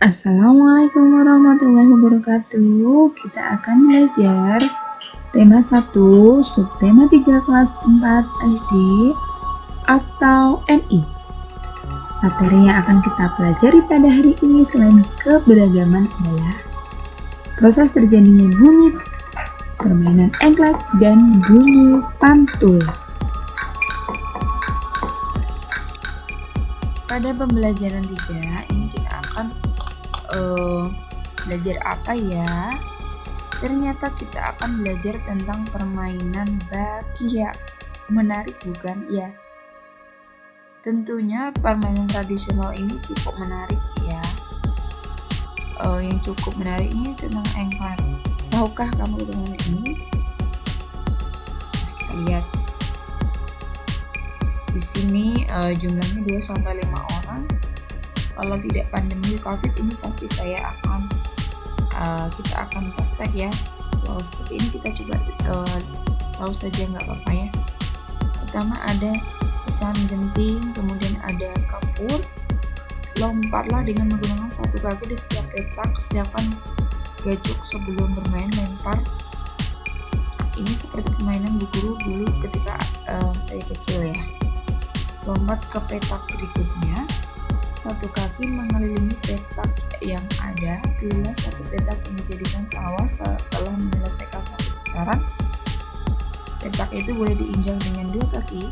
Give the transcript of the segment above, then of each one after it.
Assalamualaikum warahmatullahi wabarakatuh. Kita akan belajar tema 1, subtema 3 kelas 4 SD atau MI. Materi yang akan kita pelajari pada hari ini selain keberagaman adalah proses terjadinya bunyi permainan engklek dan bunyi pantul. Pada pembelajaran 3 ini kita akan belajar apa ya? Ternyata kita akan belajar tentang permainan bakia. Menarik bukan? Ya. Tentunya permainan tradisional ini cukup menarik ya. Yang cukup menarik ini tentang engklek. Tahukah kamu dengan ini? Kita lihat. Di sini jumlahnya 2-5 orang. Kalau tidak pandemi COVID ini pasti kita akan praktek ya. Kalau seperti ini kita coba tahu saja, nggak apa-apa ya. Pertama ada pecahan genting, kemudian ada kapur. Lompatlah dengan menggunakan satu kaki di setiap petak, sedangkan gajok sebelum bermain lempar. Ini seperti permainan bu guru dulu ketika saya kecil ya. Lompat ke petak berikutnya. Satu kaki mengelilingi petak yang ada, pilihlah satu petak yang dijadikan sawah. Setelah menyelesaikan satu putaran, petak itu boleh diinjak dengan dua kaki.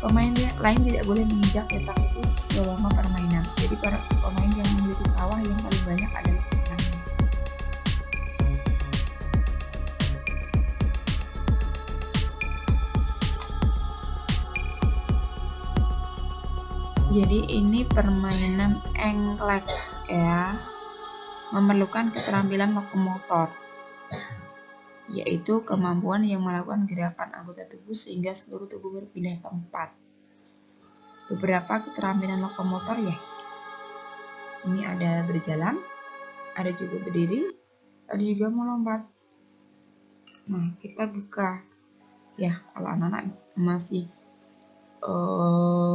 Pemain lain tidak boleh menginjak petak itu selama permainan. Jadi para pemain yang memiliki sawah yang paling banyak adalah pemenangnya. Jadi ini permainan engklek ya, memerlukan keterampilan lokomotor, yaitu kemampuan yang melakukan gerakan anggota tubuh sehingga seluruh tubuh berpindah tempat. Beberapa keterampilan lokomotor ya, ini ada berjalan, ada juga berdiri, ada juga melompat. Nah, kita buka ya, kalau anak-anak masih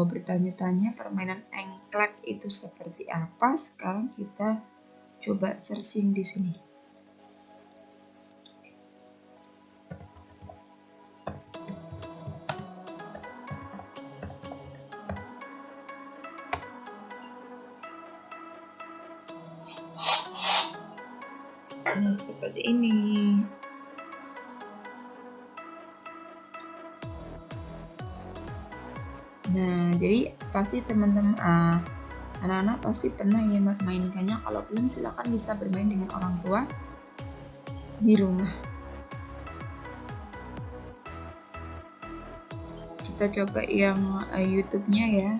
bertanya-tanya permainan engklek itu seperti apa, sekarang kita coba searching di sini. Nah, seperti ini. Nah, jadi pasti teman-teman anak-anak pasti pernah ya memainkannya. Kalau belum, silakan bisa bermain dengan orang tua di rumah. Kita coba yang YouTube-nya ya.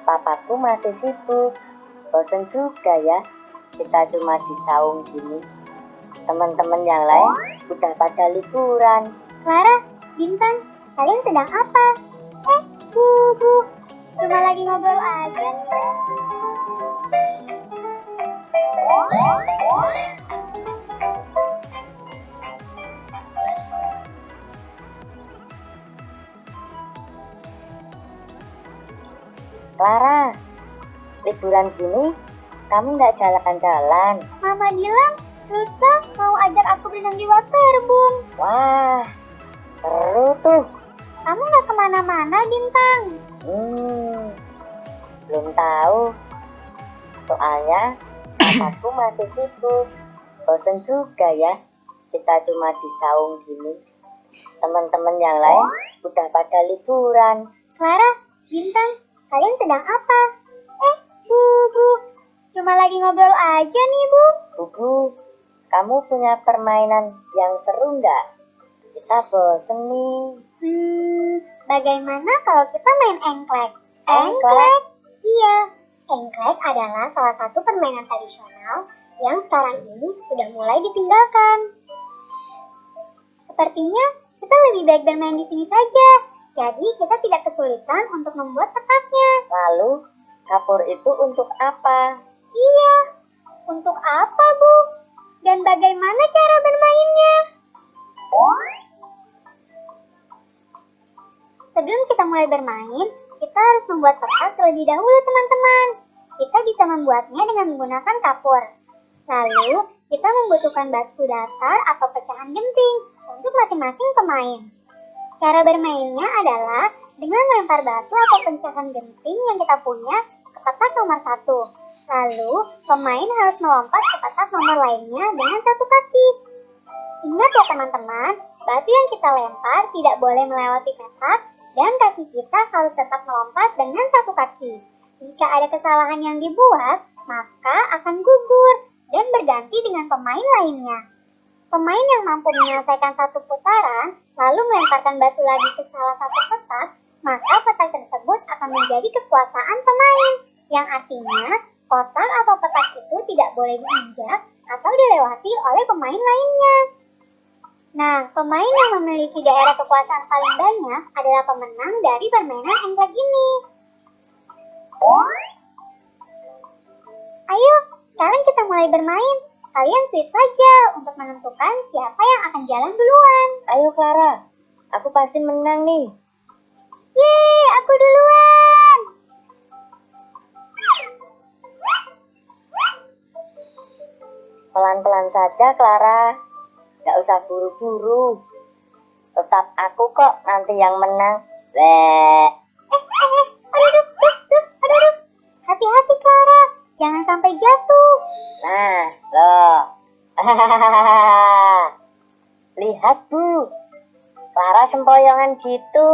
Papaku masih sibuk, bosen juga ya kita cuma di saung gini. Teman-teman yang lain udah pada liburan. Clara, Bintang, kalian sedang apa? Bu, cuma lagi ngobrol aja nih. Clara, liburan gini kamu nggak jalan-jalan? Mama bilang lusa mau ajak aku berenang di waterboom. Wah, seru tuh. Kamu nggak kemana-mana, Bintang? Belum tahu. Soalnya papaku masih sibuk. Bosen juga ya kita cuma di saung gini. Teman-teman yang lain udah pada liburan. Clara, Bintang, kalian sedang apa? Bu, cuma lagi ngobrol aja nih, Bu. Bu, kamu punya permainan yang seru nggak? Kita bosen nih. Bagaimana kalau kita main engklek? Engklek? Iya, engklek adalah salah satu permainan tradisional yang sekarang ini sudah mulai ditinggalkan. Sepertinya kita lebih baik bermain di sini saja. Jadi kita tidak kesulitan untuk membuat petaknya. Lalu, kapur itu untuk apa? Iya, untuk apa, Bu? Dan bagaimana cara bermainnya? Sebelum kita mulai bermain, kita harus membuat petak terlebih dahulu, teman-teman. Kita bisa membuatnya dengan menggunakan kapur. Lalu, kita membutuhkan batu datar atau pecahan genting untuk masing-masing pemain. Cara bermainnya adalah dengan melempar batu atau pecahan genting yang kita punya ke petak nomor 1. Lalu, pemain harus melompat ke petak nomor lainnya dengan satu kaki. Ingat ya teman-teman, batu yang kita lempar tidak boleh melewati petak dan kaki kita harus tetap melompat dengan satu kaki. Jika ada kesalahan yang dibuat, maka akan gugur dan berganti dengan pemain lainnya. Pemain yang mampu menyelesaikan satu putaran, lalu melemparkan batu lagi ke salah satu petak, maka petak tersebut akan menjadi kekuasaan pemain, yang artinya kotak atau petak itu tidak boleh diinjak atau dilewati oleh pemain lainnya. Nah, pemain yang memiliki daerah kekuasaan paling banyak adalah pemenang dari permainan engklek ini. Ayo, sekarang kita mulai bermain. Kalian sweet saja untuk menentukan siapa yang akan jalan duluan. Ayo Clara, aku pasti menang nih. Yeay, aku duluan. Pelan-pelan saja Clara, gak usah buru-buru. Tetap aku kok nanti yang menang. Aduh. Hati-hati Clara, jangan sampai jatuh. Nah, loh. Lihat Bu, Clara sempoyongan gitu.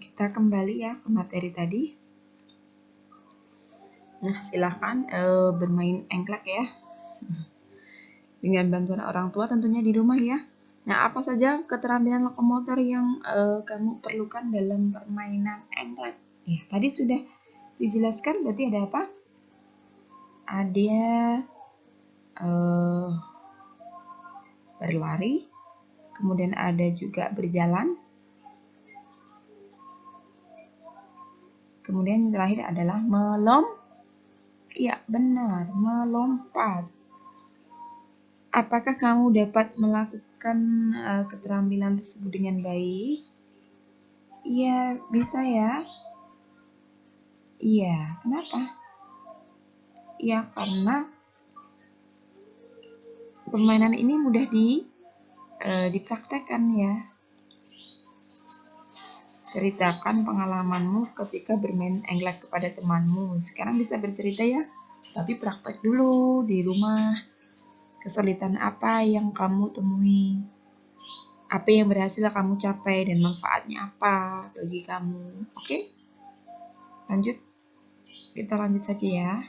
Kita kembali ya ke materi tadi. Nah, silahkan bermain engklek ya. Dengan bantuan orang tua tentunya di rumah ya. Nah, apa saja keterampilan lokomotor yang kamu perlukan dalam permainan engklek? Ya, tadi sudah dijelaskan, berarti ada apa? Ada berlari, kemudian ada juga berjalan, kemudian yang terakhir adalah melompat. Apakah kamu dapat melakukan keterampilan tersebut dengan baik? Iya, bisa ya. Iya, kenapa? Ya, karena permainan ini mudah dipraktekkan ya. Ceritakan pengalamanmu ketika bermain engklek kepada temanmu. Sekarang bisa bercerita ya, tapi praktek dulu di rumah. Kesulitan apa yang kamu temui? Apa yang berhasil kamu capai dan manfaatnya apa bagi kamu? Oke? Lanjut. Kita lanjut saja ya.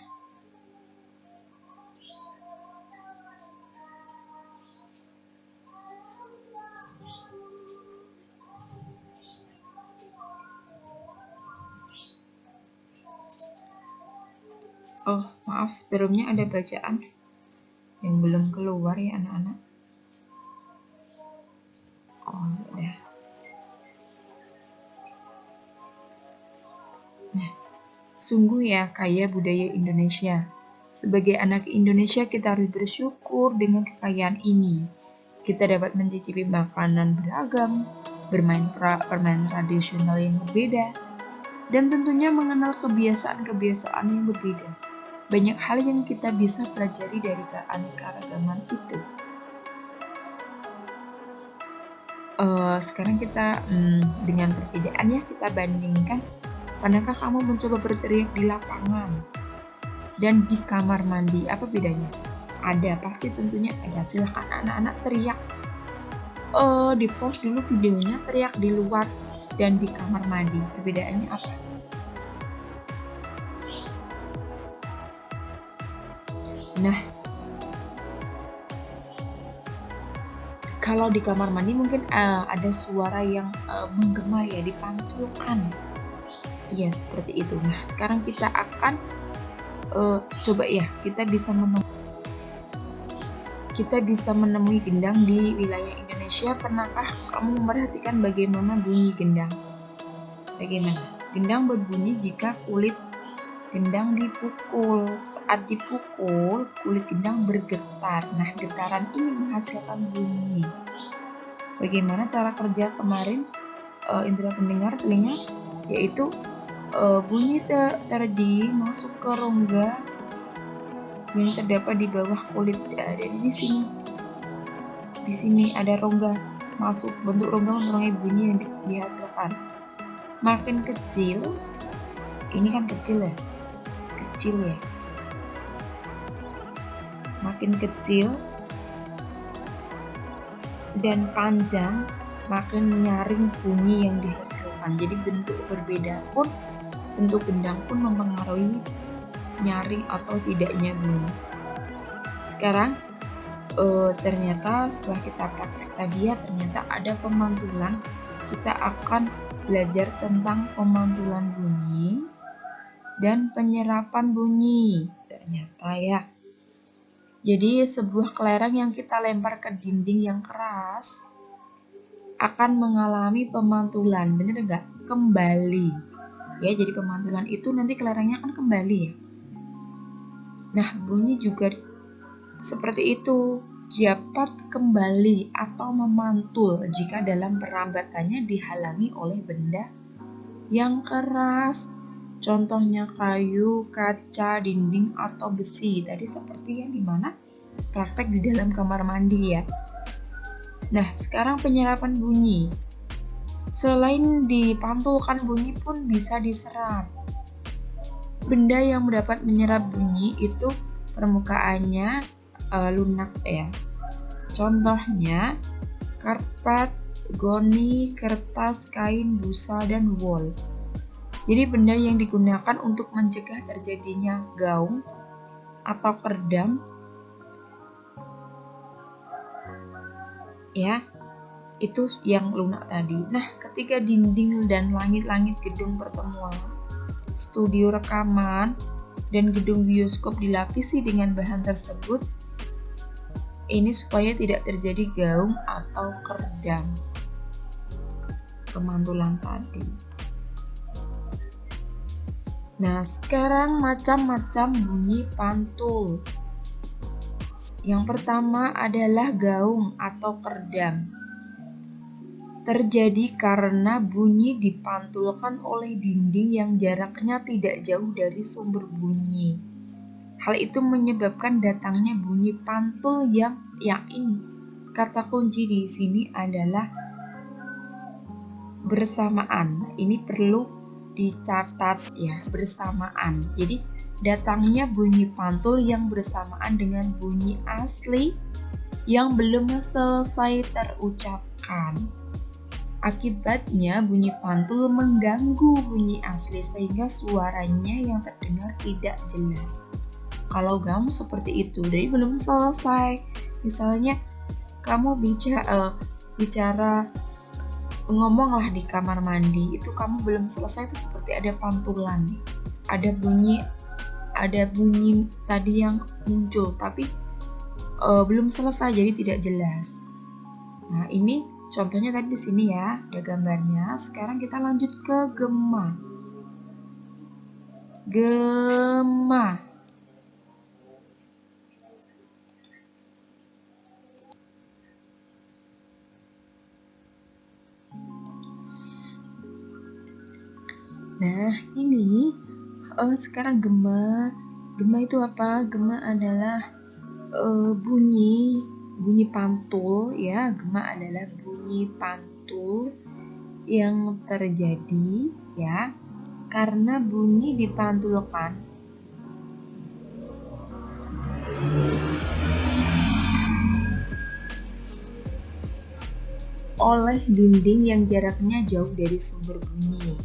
Oh, maaf, sebelumnya ada bacaan yang belum keluar ya anak-anak. Oh, udah. Nah, sungguh ya kaya budaya Indonesia. Sebagai anak Indonesia kita harus bersyukur dengan kekayaan ini. Kita dapat mencicipi makanan beragam, bermain permainan tradisional yang berbeda, dan tentunya mengenal kebiasaan-kebiasaan yang berbeda. Banyak hal yang kita bisa pelajari dari keanekaragaman itu. Sekarang kita dengan perbedaannya kita bandingkan. Pernahkah kamu mencoba berteriak di lapangan dan di kamar mandi? Apa bedanya? Ada, pasti tentunya ada. Silahkan anak-anak teriak. Di post dulu videonya teriak di luar dan di kamar mandi. Perbedaannya apa? Nah, kalau di kamar mandi mungkin ada suara yang menggema ya, dipantulkan. Iya, seperti itu. Nah, sekarang kita akan coba ya, kita bisa menemui gendang di wilayah Indonesia. Pernahkah kamu memperhatikan bagaimana bunyi gendang? Bagaimana? Gendang berbunyi jika kulit gendang dipukul. Saat dipukul, kulit gendang bergetar. Nah, getaran ini menghasilkan bunyi. Bagaimana cara kerja kemarin indera pendengar telinga? Yaitu bunyi tadi masuk ke rongga yang terdapat di bawah kulit. Jadi di sini ada rongga masuk, bentuk rongga mempengaruhi bunyi yang dihasilkan. Makin kecil, ini kan kecil ya, makin kecil dan panjang, makin nyaring bunyi yang dihasilkan. Jadi bentuk berbeda pun, bentuk gendang pun mempengaruhi nyaring atau tidaknya bunyi. Sekarang ternyata setelah kita praktek tadi ya, ternyata ada pemantulan. Kita akan belajar tentang pemantulan bunyi dan penyerapan bunyi. Ternyata ya. Jadi sebuah kelereng yang kita lempar ke dinding yang keras akan mengalami pemantulan, bener nggak? Kembali. Ya, jadi pemantulan itu nanti kelerengnya akan kembali ya. Nah, bunyi juga seperti itu, dapat kembali atau memantul jika dalam perambatannya dihalangi oleh benda yang keras. Contohnya kayu, kaca, dinding, atau besi. Tadi seperti yang dimana praktek di dalam kamar mandi ya. Nah, sekarang penyerapan bunyi. Selain dipantulkan, bunyi pun bisa diserap. Benda yang dapat menyerap bunyi itu permukaannya lunak ya. Contohnya karpet, goni, kertas, kain, busa, dan wol. Jadi benda yang digunakan untuk mencegah terjadinya gaung atau kerdam ya, itu yang lunak tadi. Nah, ketika dinding dan langit-langit gedung pertemuan, studio rekaman, dan gedung bioskop dilapisi dengan bahan tersebut, ini supaya tidak terjadi gaung atau kerdam. Pemantulan tadi. Nah, sekarang macam-macam bunyi pantul. Yang pertama adalah gaung atau kerdam. Terjadi karena bunyi dipantulkan oleh dinding yang jaraknya tidak jauh dari sumber bunyi. Hal itu menyebabkan datangnya bunyi pantul yang ini. Kata kunci di sini adalah bersamaan. Ini perlu dicatat ya, bersamaan. Jadi datangnya bunyi pantul yang bersamaan dengan bunyi asli yang belum selesai terucapkan. Akibatnya bunyi pantul mengganggu bunyi asli sehingga suaranya yang terdengar tidak jelas. Kalau kamu seperti itu, jadi belum selesai. Misalnya kamu bicara ngomonglah di kamar mandi, itu kamu belum selesai, itu seperti ada pantulan, ada bunyi tadi yang muncul tapi belum selesai, jadi tidak jelas. Nah, ini contohnya tadi di sini ya, ada gambarnya. Sekarang kita lanjut ke gema. Nah, ini sekarang gema. Gema itu apa? Gema adalah bunyi pantul ya. Gema adalah bunyi pantul yang terjadi ya karena bunyi dipantulkan oleh dinding yang jaraknya jauh dari sumber bunyi.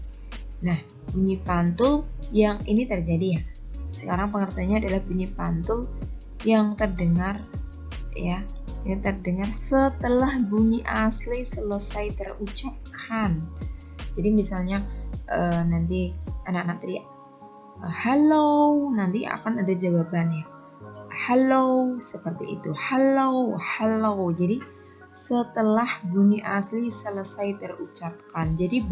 Nah, bunyi pantul yang ini terjadi ya. Sekarang pengertiannya adalah bunyi pantul yang terdengar ya, yang terdengar setelah bunyi asli selesai terucapkan. Jadi misalnya nanti anak-anak teriak halo, nanti akan ada jawabannya. Halo, seperti itu. Halo, halo. Jadi setelah bunyi asli selesai terucapkan. Jadi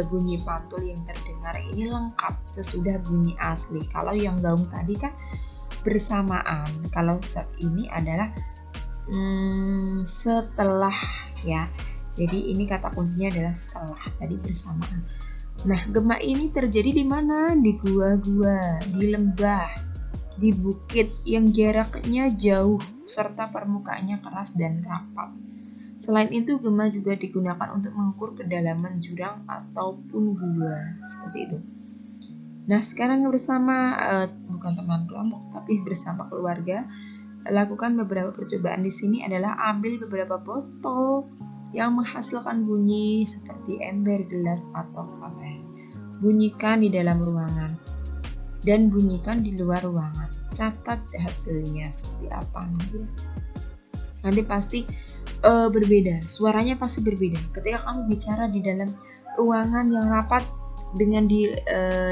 bunyi pantul yang terdengar ini lengkap sesudah bunyi asli. Kalau yang gaung tadi kan bersamaan. Kalau ini adalah setelah ya. Jadi ini kata kuncinya adalah setelah, tadi bersamaan. Nah, gema ini terjadi di mana? Di gua-gua, di lembah, di bukit yang jaraknya jauh serta permukaannya keras dan rapat. Selain itu, gema juga digunakan untuk mengukur kedalaman jurang ataupun gua, seperti itu. Nah, sekarang bersama bukan teman kelompok tapi bersama keluarga, lakukan beberapa percobaan. Di sini adalah ambil beberapa botol yang menghasilkan bunyi seperti ember, gelas, atau kaleng. Bunyikan di dalam ruangan dan bunyikan di luar ruangan. Catat hasilnya seperti apa nanti pasti berbeda, suaranya pasti berbeda ketika kamu bicara di dalam ruangan yang rapat dengan di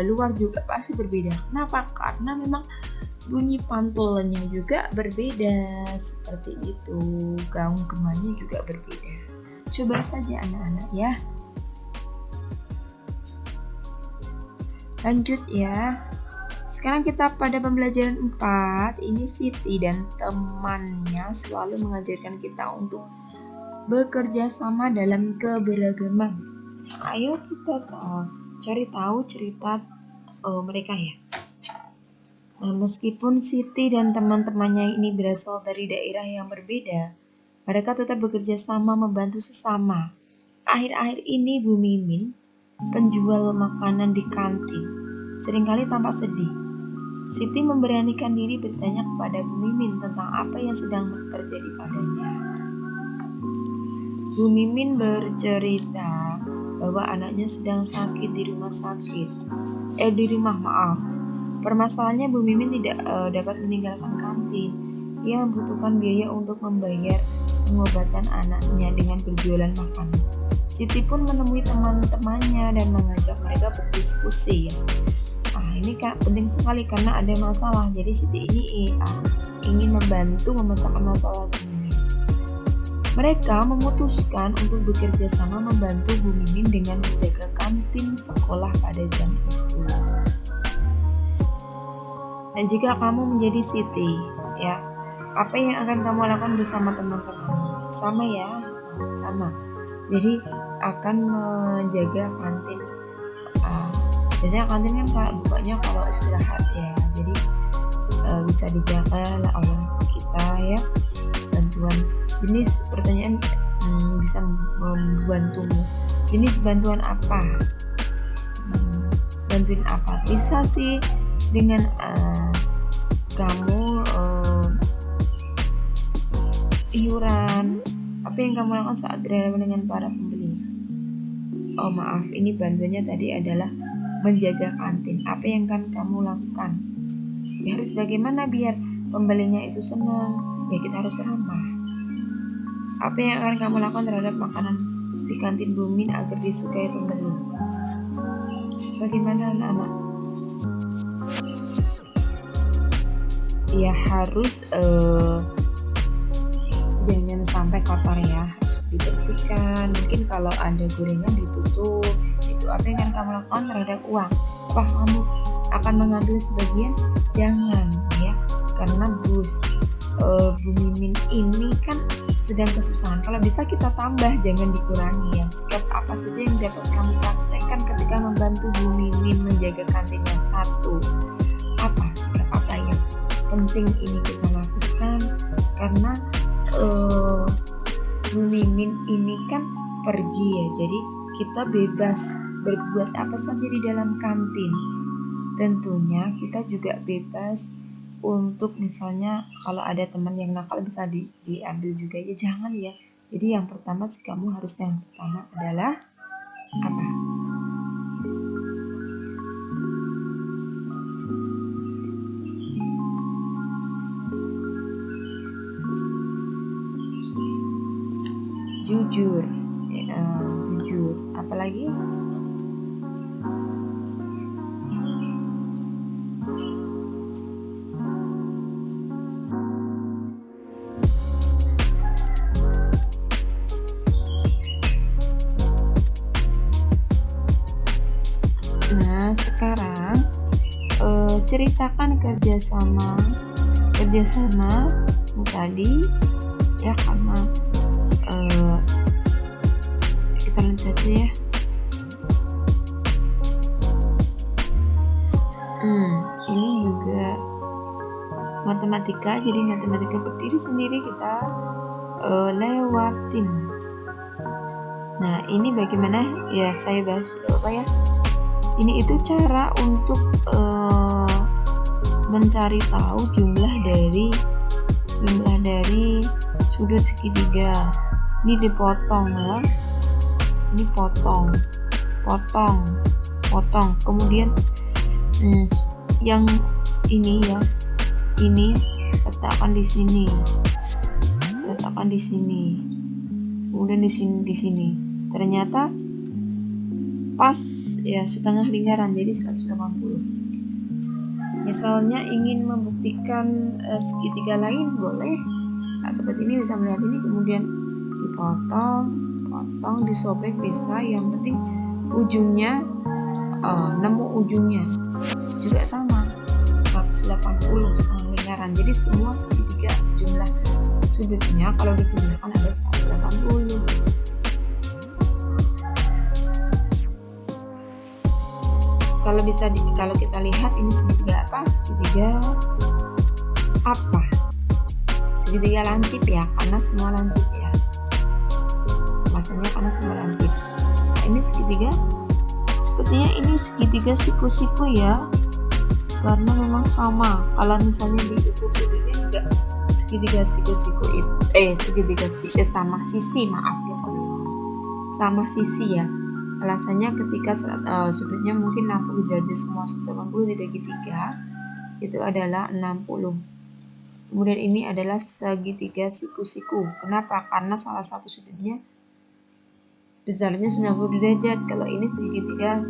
luar juga pasti berbeda. Kenapa? Karena memang bunyi pantulnya juga berbeda, seperti itu. Gaung gemanya juga berbeda. Coba saja anak-anak ya. Lanjut ya. Sekarang kita pada pembelajaran 4. Ini Siti dan temannya selalu mengajarkan kita untuk bekerja sama dalam keberagaman. Ayo kita cari tahu cerita mereka ya. Nah, meskipun Siti dan teman-temannya ini berasal dari daerah yang berbeda, mereka tetap bekerja sama membantu sesama. Akhir-akhir ini Bu Mimin, penjual makanan di kantin, seringkali tampak sedih. Siti memberanikan diri bertanya kepada Bu Mimin tentang apa yang sedang terjadi padanya. Bu Mimin bercerita bahwa anaknya sedang sakit di rumah maaf. Permasalahannya Bu Mimin tidak dapat meninggalkan kantin. Ia membutuhkan biaya untuk membayar pengobatan anaknya dengan berjualan makanan. Siti pun menemui teman-temannya dan mengajak mereka berdiskusi. Nah, ini kan penting sekali karena ada masalah. Jadi Siti ini ingin membantu memecahkan masalah Bu Mimin. Mereka memutuskan untuk bekerja sama membantu Bu Mimin dengan menjaga kantin sekolah pada jam itu. Dan jika kamu menjadi Siti, ya, apa yang akan kamu lakukan bersama teman-teman? Sama ya, sama. Jadi akan menjaga kantin. Biasanya kantin kan bukanya kalau istirahat ya, jadi bisa dijaga lah oleh kita ya. Bantuan jenis pertanyaan bisa membantumu. Jenis bantuan apa? Bantuin apa? Bisa sih dengan kamu iuran. Apa yang kamu lakukan saat berhadapan dengan para pembeli? Oh maaf, ini bantuannya tadi adalah menjaga kantin. Apa yang akan kamu lakukan? Ya harus bagaimana biar pembelinya itu senang? Ya kita harus ramah. Apa yang akan kamu lakukan terhadap makanan di kantin Bu Mimin agar disukai pembeli? Bagaimana anak-anak? Ya harus jangan sampai kotor ya, harus dibersihkan. Mungkin kalau ada gorengan ditutup seperti itu. Apa yang akan kamu lakukan terhadap uang? Apa kamu akan mengambil sebagian? Jangan ya, karena Bu Mimin ini kan sedang kesusahan. Kalau bisa kita tambah, jangan dikurangi ya. Sikap apa saja yang dapat kamu praktekkan ketika membantu Bu Mimin menjaga kantin yang satu? Apa sikap apa yang penting ini kita lakukan? Karena Bu Mimin ini kan pergi ya, jadi kita bebas berbuat apa saja di dalam kantin. Tentunya kita juga bebas untuk misalnya kalau ada teman yang nakal bisa diambil juga ya, jangan ya, Jadi yang pertama sih kamu harus yang pertama adalah apa? Jujur. Jujur. Apalagi? Nah, sekarang ceritakan kerjasama tadi ya, karena kita lanjut saja ya. Ini juga matematika, jadi matematika berdiri sendiri kita lewatin. Nah, ini bagaimana ya, saya bahas apa ya. Ini itu cara untuk mencari tahu jumlah dari sudut segitiga. Ini dipotong ya. Ini potong. Kemudian yang ini ya. Ini letakkan di sini. Kemudian di sini. Ternyata pas ya, setengah lingkaran, jadi 180. Misalnya ingin membuktikan segitiga lain, boleh. Nah, seperti ini bisa melihat ini, kemudian dipotong, disobek bisa. Yang penting ujungnya nemu ujungnya juga sama 180 setengah lingkaran. Jadi semua segitiga jumlah sudutnya kalau dijumlahkan ada 180. Kalau kita lihat ini segitiga apa? Segitiga lancip ya, karena semua lancip ya. Masanya karena semua lancip. Nah, ini segitiga, sepertinya ini segitiga siku-siku ya, karena memang sama. Kalau misalnya di ujung sudutnya juga segitiga siku-siku sama sisi, maaf ya, sama sisi ya. Alasannya ketika sudutnya mungkin 60 derajat semua, 180 dibagi 3 itu adalah 60. Kemudian ini adalah segitiga siku-siku. Kenapa? Karena salah satu sudutnya besarnya 90 derajat. Kalau ini segitiga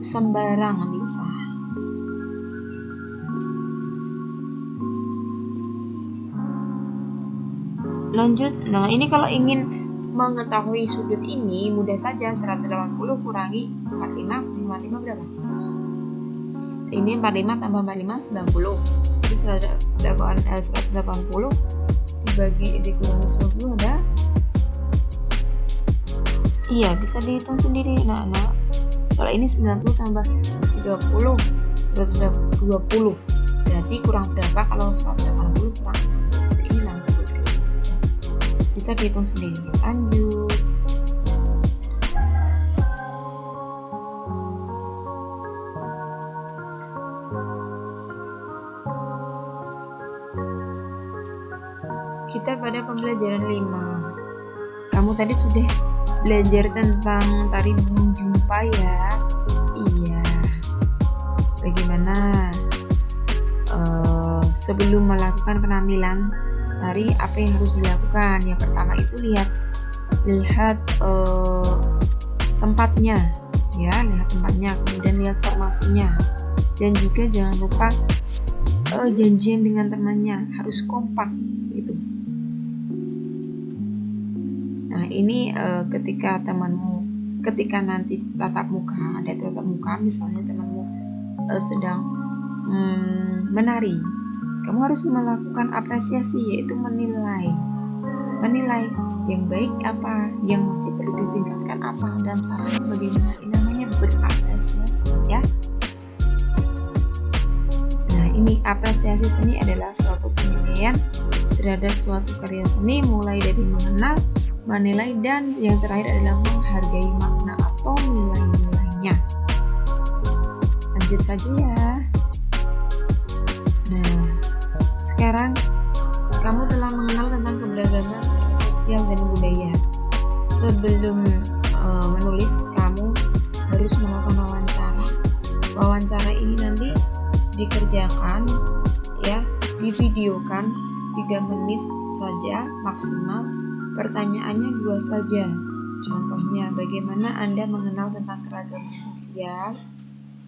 sembarang bisa. Lanjut. Nah, ini kalau ingin mengetahui sudut ini mudah saja, 180 kurangi 45 berapa? Ini 45 tambah 45 90. Jadi 180 dikurangi 90 ada. Iya, bisa dihitung sendiri. Nah, kalau ini 90 tambah 30 120. Berarti kurang berapa kalau 180 kurang? Ini 60. Bisa dihitung sendiri. Lanjut. Kita pada pembelajaran 5. Kamu tadi sudah belajar tentang tari burung jumpa ya? Iya. Bagaimana sebelum melakukan penampilan tari, apa yang harus dilakukan? Yang pertama itu lihat tempatnya ya, kemudian lihat formasinya, dan juga jangan lupa janjian dengan temannya, harus kompak gitu. Nah, ini ketika nanti tatap muka, misalnya temanmu sedang menari, kamu harus melakukan apresiasi, yaitu menilai yang baik apa, yang masih perlu ditingkatkan apa, dan sarannya bagaimana. Ini namanya berapresiasi ya. Nah, ini apresiasi seni adalah suatu penilaian terhadap suatu karya seni, mulai dari mengenal, menilai, dan yang terakhir adalah menghargai makna atau nilai-nilainya. Lanjut saja ya. Nah, sekarang kamu telah mengenal tentang keberagaman sosial dan budaya. Sebelum menulis, kamu harus melakukan wawancara. Wawancara ini nanti dikerjakan ya, divideokan 3 menit saja maksimal. Pertanyaannya 2 saja. Contohnya, bagaimana Anda mengenal tentang keragaman sosial,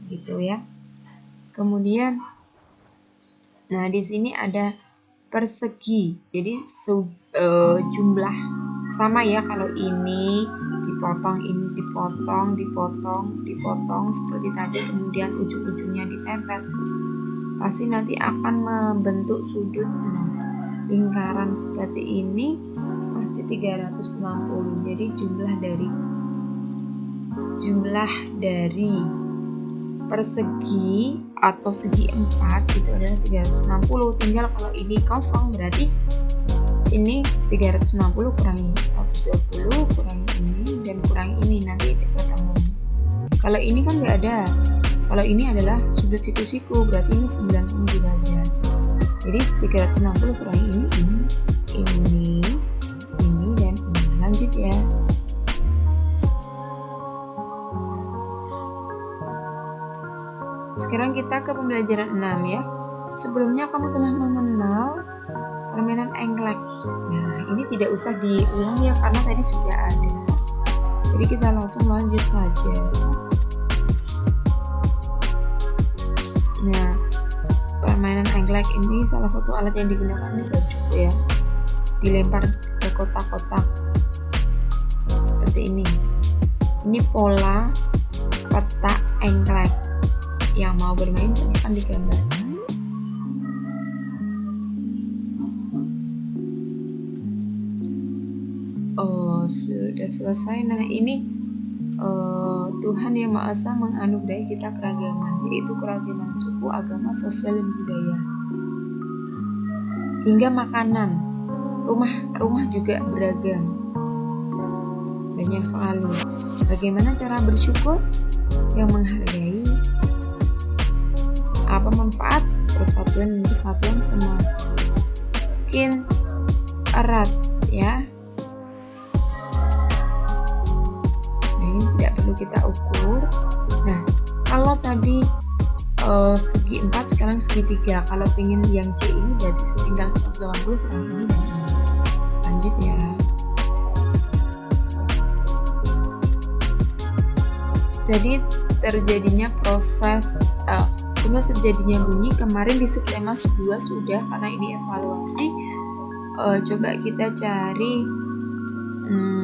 gitu ya. Kemudian, nah di sini ada persegi. Jadi jumlah sama ya, kalau ini dipotong, ini dipotong seperti tadi, kemudian ujung-ujungnya ditempel, pasti nanti akan membentuk sudut. Nah, lingkaran seperti ini pasti 360. Jadi jumlah dari persegi atau segi 4 itu adalah 360. Tinggal kalau ini kosong berarti ini 360 kurangi 120, kurangi ini dan kurangi ini, nanti ketemu. Kalau ini kan nggak ada. Kalau ini adalah sudut siku-siku, berarti ini 90 derajat. Jadi 360 kurangi ini dan ini. Lanjut ya. Sekarang kita ke pembelajaran 6 ya. Sebelumnya kamu telah mengenal permainan engklek. Nah, ini tidak usah diulang ya, karena tadi sudah ada. Jadi kita langsung lanjut saja. Nah, permainan engklek ini salah satu alat yang digunakan di baju ya. Dilempar ke kotak-kotak seperti ini. Ini pola peta engklek. Yang mau bermain silahkan digambarkan. Oh, sudah selesai. Nah, ini Tuhan Yang Maha Esa menganugerahi kita keragaman, yaitu keragaman suku, agama, sosial, dan budaya. Hingga makanan, rumah juga beragam. Banyak sekali. Bagaimana cara bersyukur? Yang menghargai. Apa manfaat persatuan dan kesatuan semakin erat ya. Nah, ini tidak perlu kita ukur. Nah, kalau tadi segi 4, sekarang segi 3. Kalau ingin yang C ini berarti tinggal 180 kurang ini dan ini. Lanjut ya. Jadi terjadinya terjadinya bunyi kemarin di subtema 2 sudah, karena ini evaluasi. Coba kita cari.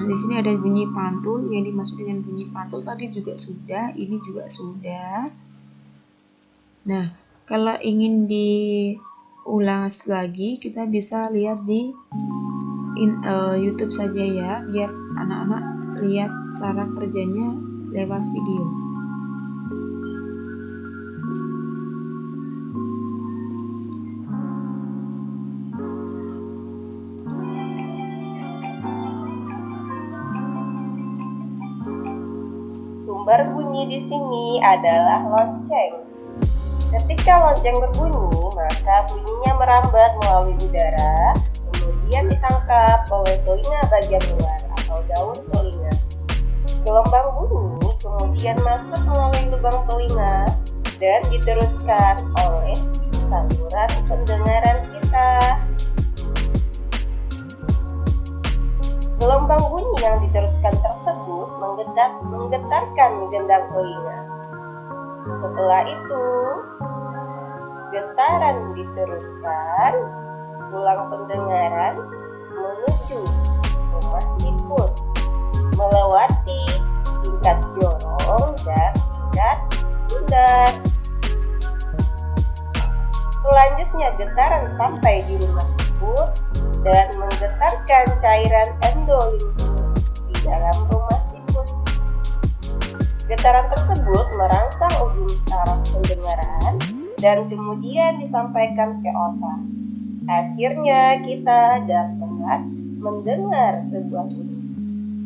Di sini ada bunyi pantul, yang dimaksud dengan bunyi pantul tadi juga sudah, ini juga sudah. Nah, kalau ingin diulang lagi, kita bisa lihat di YouTube saja ya, biar anak-anak lihat cara kerjanya lewat video. Sumber bunyi di sini adalah lonceng. Ketika lonceng berbunyi, maka bunyinya merambat melalui udara, kemudian ditangkap oleh telinga bagian luar atau daun telinga. Gelombang bunyi kemudian masuk melalui lubang telinga dan diteruskan oleh saluran pendengaran kita. Gelombang bunyi yang diteruskan tersebut menggetarkan gendang telinga. Setelah itu, getaran diteruskan tulang pendengaran menuju rumah siput, melewati tingkat jorong dan tingkat bundar. Selanjutnya, getaran sampai di rumah siput dan menggetarkan cairan endolimfus di dalam rumah siput. Getaran tersebut merangsang ujung saraf pendengaran dan kemudian disampaikan ke otak. Akhirnya kita dapat mendengar sebuah bunyi.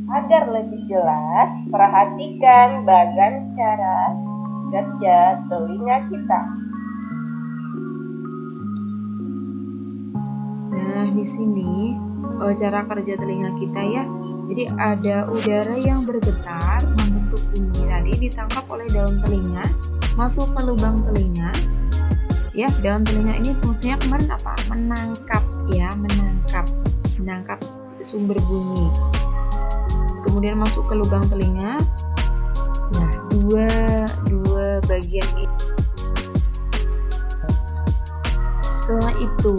Agar lebih jelas, perhatikan bagan cara kerja telinga kita. Nah, di sini cara kerja telinga kita ya. Jadi ada udara yang bergetar membentuk bunyi tadi, ditangkap oleh daun telinga, masuk ke lubang telinga. Ya, daun telinga ini fungsinya kemarin apa? Menangkap ya, menangkap sumber bunyi. Kemudian masuk ke lubang telinga. Nah, dua bagian ini. Setelah itu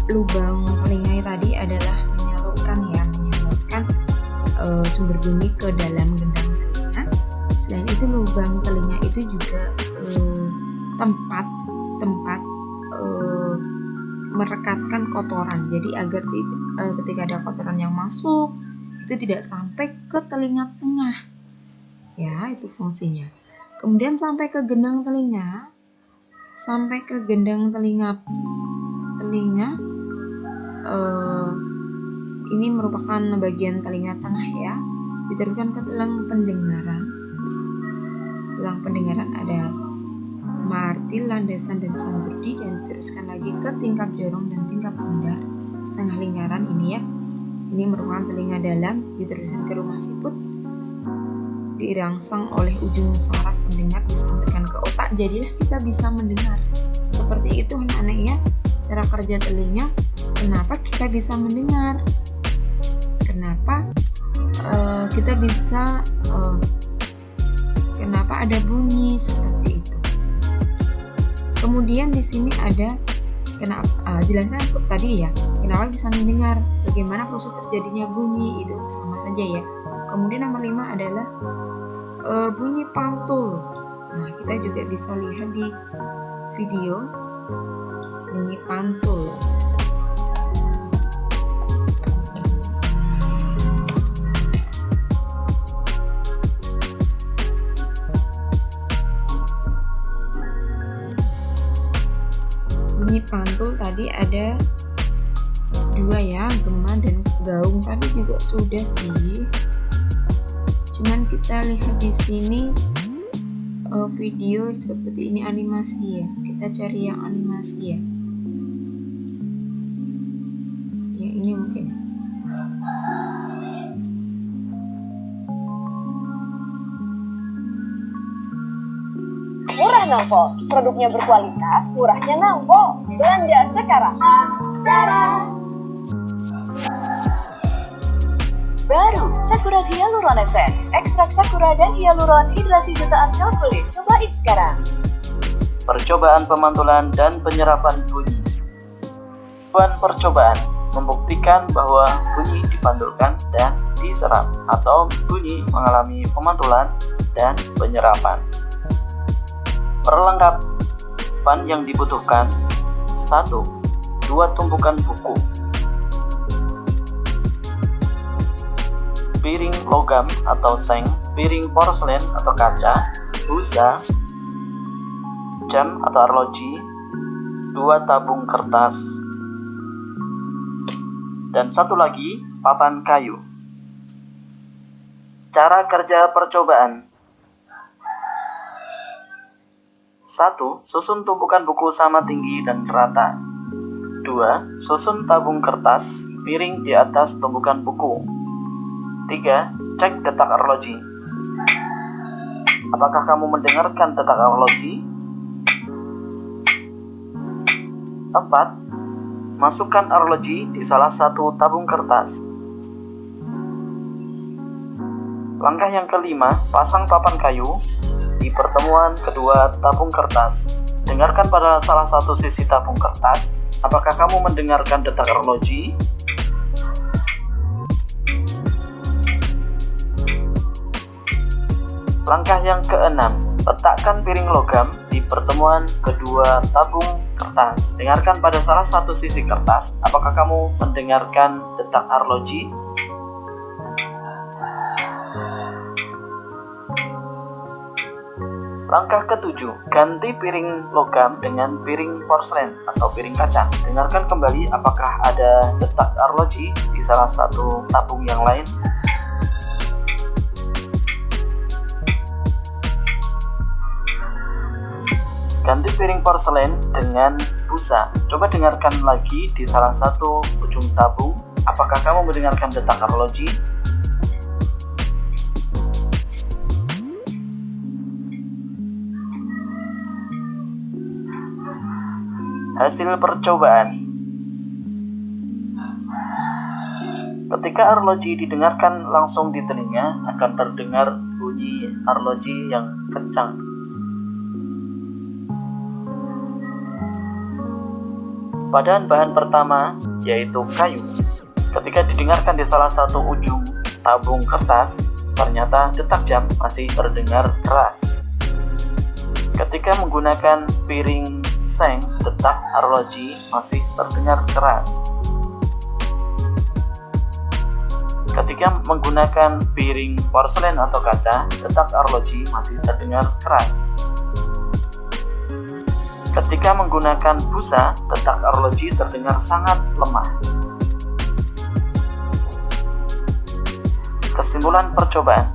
lubang telinga tadi adalah menyalurkan sumber bunyi ke dalam gendang telinga. Selain itu lubang telinga itu juga tempat merekatkan kotoran. Jadi agar ketika ada kotoran yang masuk itu tidak sampai ke telinga tengah. Ya, itu fungsinya. Kemudian sampai ke gendang telinga. Ini merupakan bagian telinga tengah ya. Diteruskan ke tulang pendengaran. Tulang pendengaran ada martil, landasan, dan sanggurdi, dan diteruskan lagi ke tingkap jorong dan tingkap bundar setengah lingkaran ini ya. Ini merupakan telinga dalam, diteruskan ke rumah siput, dirangsang oleh ujung saraf pendengar disampaikan ke otak, jadilah kita bisa mendengar. Seperti itu anak-anak ya, cara kerja telinga. Kenapa kita bisa mendengar? Kenapa kita bisa kenapa ada bunyi seperti itu? Kemudian di sini ada jelaskan tadi ya, kenapa bisa mendengar, bagaimana proses terjadinya bunyi, itu sama saja ya. Kemudian nomor 5 adalah bunyi pantul. Nah, kita juga bisa lihat di video bunyi pantul. Bunyi pantul tadi ada 2 ya, gema dan gaung. Tadi juga sudah sih. Cuman kita lihat di sini video seperti ini animasi ya. Kita cari yang animasi ya. Ya, ini mungkin. Murah Nangko, produknya berkualitas, murahnya Nangko. Belanja sekarang. Baru, Sakura Hyaluron Essence, ekstrak sakura dan hyaluron hidrasi jutaan sel kulit. Cobain sekarang. Percobaan pemantulan dan penyerapan bunyi. Tujuan percobaan membuktikan bahwa bunyi dipantulkan dan diserap, atau bunyi mengalami pemantulan dan penyerapan. Perlengkapan yang dibutuhkan: 1. 2 tumpukan buku, piring logam atau seng, piring porselen atau kaca, busa, jam atau arloji, 2 tabung kertas, dan 1 lagi papan kayu. Cara kerja percobaan: 1. Susun tumpukan buku sama tinggi dan rata. 2. Susun tabung kertas miring di atas tumpukan buku. 3. Cek detak arloji. Apakah kamu mendengarkan detak arloji? 4. Masukkan arloji di salah satu tabung kertas. Langkah yang kelima, pasang papan kayu di pertemuan kedua tabung kertas. Dengarkan pada salah satu sisi tabung kertas. Apakah kamu mendengarkan detak arloji? Langkah yang keenam, letakkan piring logam di pertemuan kedua tabung kertas. Dengarkan pada salah satu sisi kertas. Apakah kamu mendengarkan detak arloji? Langkah ketujuh, ganti piring logam dengan piring porselen atau piring kaca. Dengarkan kembali apakah ada detak arloji di salah satu tabung yang lain. Ganti piring porselen dengan busa. Coba dengarkan lagi di salah satu ujung tabung. Apakah kamu mendengarkan detak arloji? Hasil percobaan. Ketika arloji didengarkan langsung di telinga, akan terdengar bunyi arloji yang kencang. Bahan pertama yaitu kayu. Ketika didengarkan di salah satu ujung tabung kertas, ternyata detak jam masih terdengar keras. Ketika menggunakan piring seng, detak arloji masih terdengar keras. Ketika menggunakan piring porselen atau kaca, detak arloji masih terdengar keras. Ketika menggunakan busa, detak arloji terdengar sangat lemah. Kesimpulan percobaan.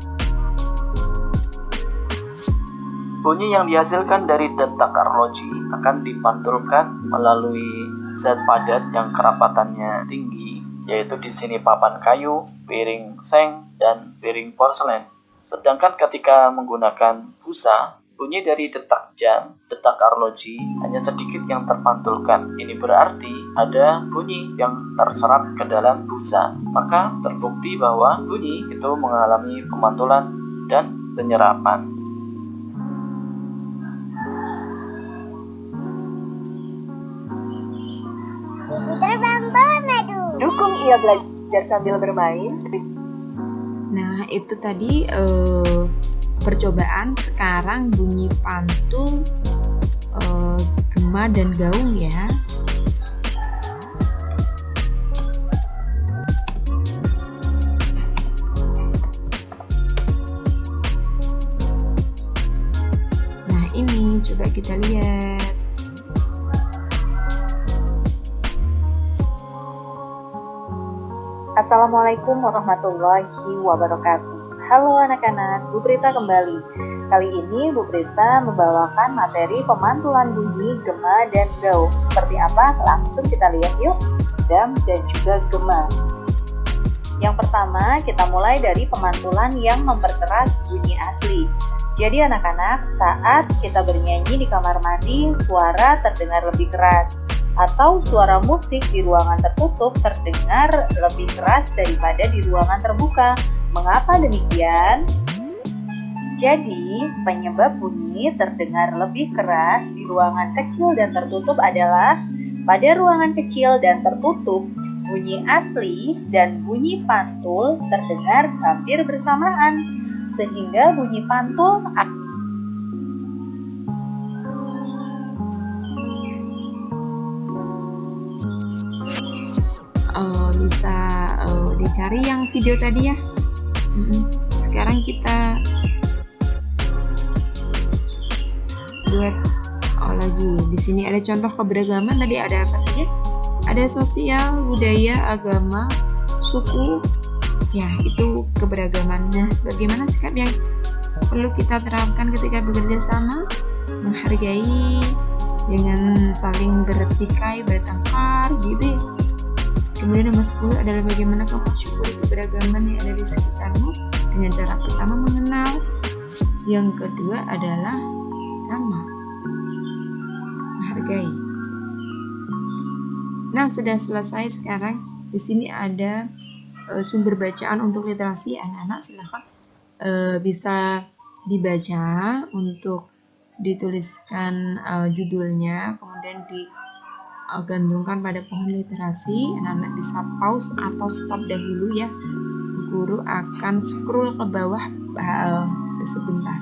Bunyi yang dihasilkan dari detak arloji akan dipantulkan melalui zat padat yang kerapatannya tinggi, yaitu di sini papan kayu, piring seng, dan piring porselen. Sedangkan ketika menggunakan busa, bunyi dari detak jam, detak arloji hanya sedikit yang terpantulkan. Ini berarti ada bunyi yang terserap ke dalam busa. Maka terbukti bahwa bunyi itu mengalami pemantulan dan penyerapan. Ibu terbang bawa madu. Dukung ia belajar sambil bermain. Nah, itu tadi percobaan. Sekarang bunyi pantul, gema dan gaung ya. Nah, ini coba kita lihat. Assalamualaikum warahmatullahi wabarakatuh. Halo anak-anak, Bu Prita kembali. Kali ini Bu Prita membawakan materi pemantulan bunyi gema dan gaung. Seperti apa? Langsung kita lihat yuk. Gam dan juga gema. Yang pertama, kita mulai dari pemantulan yang memperkeras bunyi asli. Jadi anak-anak, saat kita bernyanyi di kamar mandi, suara terdengar lebih keras. Atau suara musik di ruangan tertutup terdengar lebih keras daripada di ruangan terbuka. Mengapa demikian? Jadi, penyebab bunyi terdengar lebih keras di ruangan kecil dan tertutup adalah pada ruangan kecil dan tertutup, bunyi asli dan bunyi pantul terdengar hampir bersamaan, sehingga bunyi pantul bisa dicari yang video tadi ya. Sekarang kita buat lagi. Di sini ada contoh keberagaman. Tadi ada apa saja? Ada sosial, budaya, agama, suku. Ya, itu keberagaman. Nah, sebagaimana sikap yang perlu kita terapkan ketika bekerja sama? Menghargai, jangan saling bertikai, bertengkar gitu ya. Kemudian nomor 10 adalah bagaimana kamu mensyukuri keberagaman yang ada di sekitarmu dengan cara pertama mengenal, yang kedua adalah sama, menghargai. Nah, sudah selesai sekarang. Di sini ada sumber bacaan untuk literasi. Anak-anak silahkan bisa dibaca untuk dituliskan judulnya, kemudian digantungkan pada pohon literasi. Anak-anak bisa pause atau stop dahulu ya. Guru akan scroll ke bawah sebentar.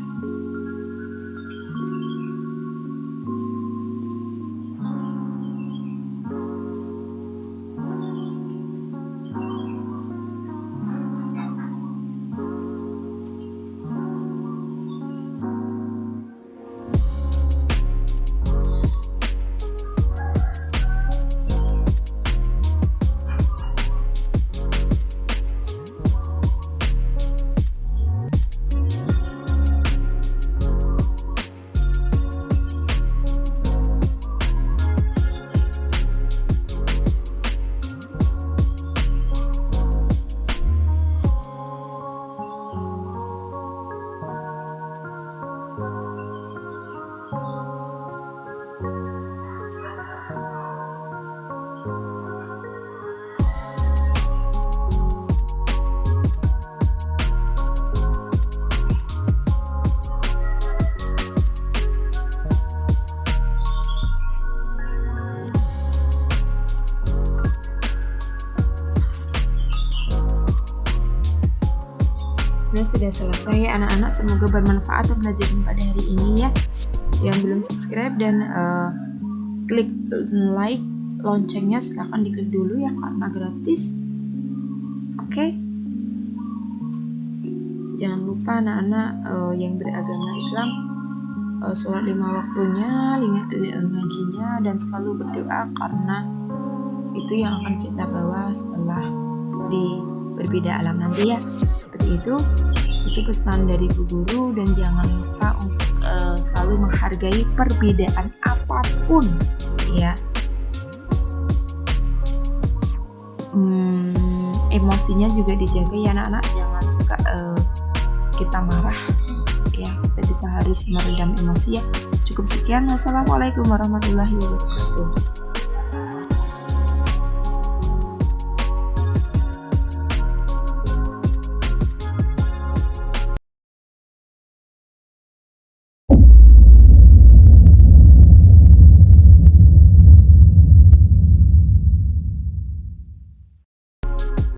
Nah, sudah selesai anak-anak, semoga bermanfaat pembelajaran pada hari ini ya. Yang belum subscribe dan klik like loncengnya silahkan diklik dulu ya karena gratis. Oke. Jangan lupa anak-anak yang beragama Islam sholat 5 waktunya, ngajinya, dan selalu berdoa karena itu yang akan kita bawa setelah di berbeda alam nanti ya. Seperti itu pesan dari Bu Guru, dan jangan lupa untuk selalu menghargai perbedaan apapun ya. Emosinya juga dijaga ya anak-anak, jangan suka kita marah ya, kita harus meredam emosi ya. Cukup sekian, wassalamualaikum warahmatullahi wabarakatuh.